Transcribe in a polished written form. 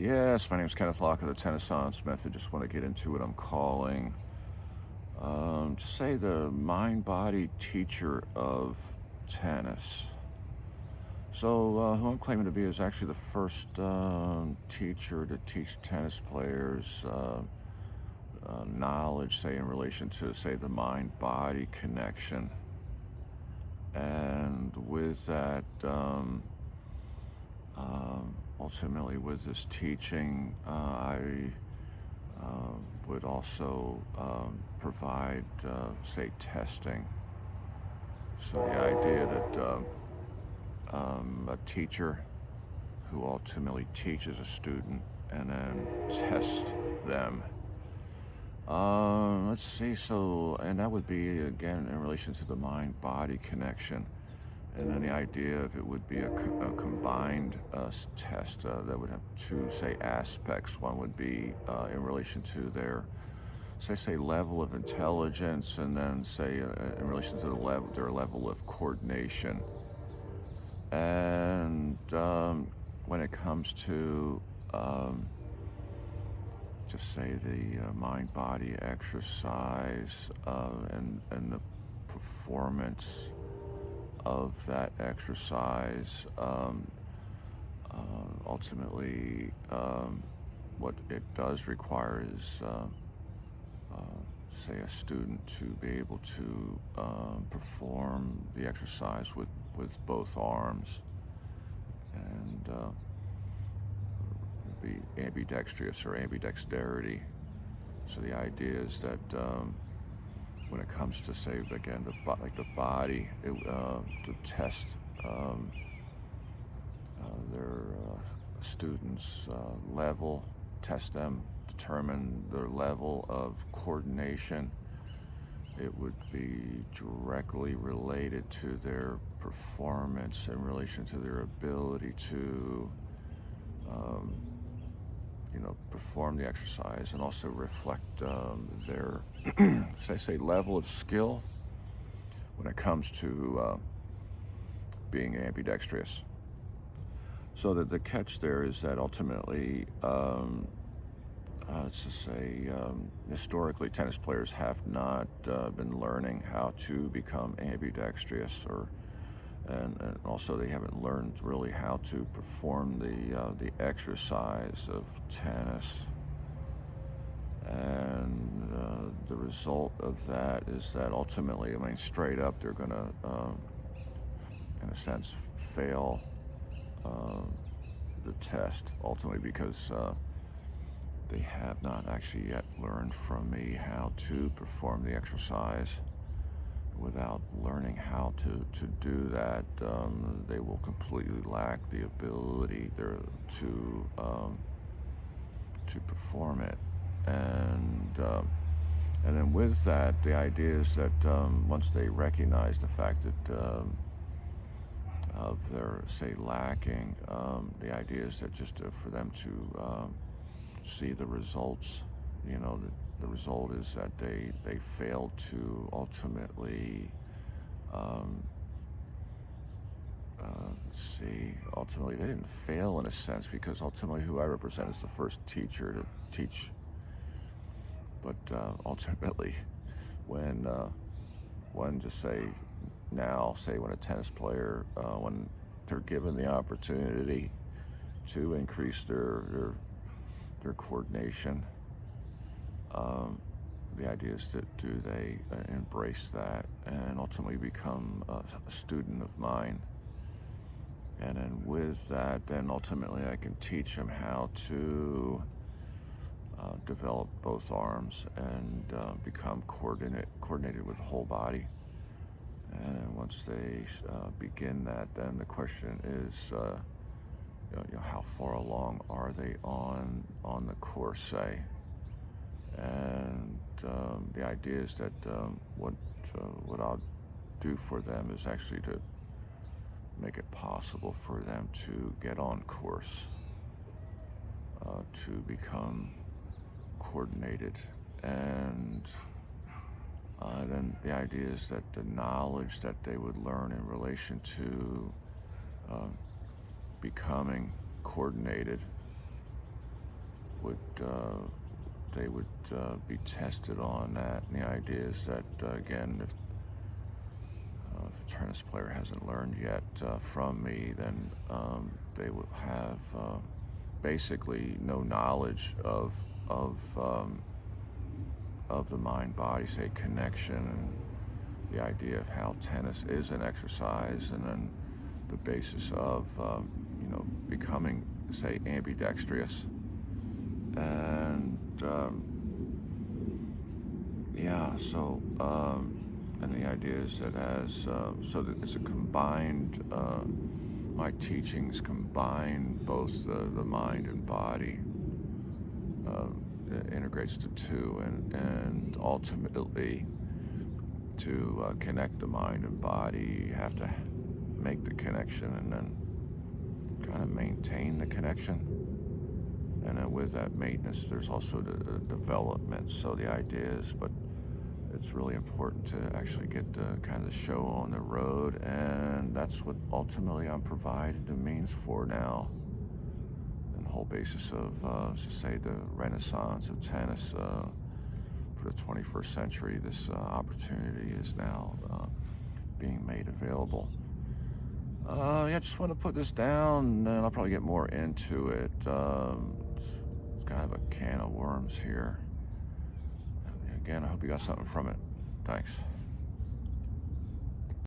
Yes, my name is Kenneth Loch of the TENNISSANCE method. Just want to get into what I'm calling, say, the mind-body teacher of tennis. So, who I'm claiming to be is actually the first teacher to teach tennis players knowledge, say, in relation to, say, the mind-body connection. And with that, ultimately, with this teaching, I would also provide, say, testing. So the idea that a teacher who ultimately teaches a student and then tests them. Let's see, so, and that would be, again, in relation to the mind-body connection. And then the idea of it would be a combined test that would have two, say, aspects. One would be in relation to their, say, level of intelligence, and then, say, in relation to their level of coordination. And when it comes to, just say, the mind-body exercise and the performance of that exercise, ultimately, what it does require is, say, a student to be able to perform the exercise with both arms and be ambidextrous or ambidexterity. So the idea is that when it comes to, say, again, like the body, to test their students' level, test them, determine their level of coordination. It would be directly related to their performance in relation to their ability to, perform the exercise and also reflect their, say, level of skill when it comes to being ambidextrous. So that the catch there is that ultimately, let's just say, historically, tennis players have not been learning how to become ambidextrous, and also they haven't learned really how to perform the exercise of tennis. And the result of that is that ultimately, I mean, straight up, they're going to, in a sense, fail the test, ultimately, because they have not actually yet learned from me how to perform the exercise. Without learning how to do that, they will completely lack the ability there to perform it. And then with that, the idea is that once they recognize the fact that of their, say, lacking, the idea is that just for them to see the results. The result is that they failed to ultimately, ultimately they didn't fail in a sense, because ultimately who I represent is the first teacher to teach. But ultimately, when just say now, say when a tennis player, when they're given the opportunity to increase their coordination, the idea is that do they embrace that and ultimately become a student of mine. And then with that, then ultimately I can teach them how to develop both arms and become coordinated with the whole body. And once they begin that, then the question is, how far along are they on the course, say? And the idea is that what I'll do for them is actually to make it possible for them to get on course, to become coordinated. And then the idea is that the knowledge that they would learn in relation to becoming coordinated would they would be tested on that. And the idea is that again, if a tennis player hasn't learned yet from me, then they will have basically no knowledge of the mind-body, say, connection, and the idea of how tennis is an exercise, and then the basis of becoming, say, ambidextrous. And yeah, so and the idea is that so that it's a combined. My teachings combine both the mind and body. It integrates the two, and ultimately, to connect the mind and body, you have to make the connection and then kind of maintain the connection. And then with that maintenance, there's also the development. So the idea is, but it's really important to actually get the kind of the show on the road, and that's what ultimately I'm provided the means for now. And the whole basis of, to say, the renaissance of tennis for the 21st century, this opportunity is now being made available. Yeah, I just want to put this down, and I'll probably get more into it. It's kind of a can of worms here. Again, I hope you got something from it. Thanks.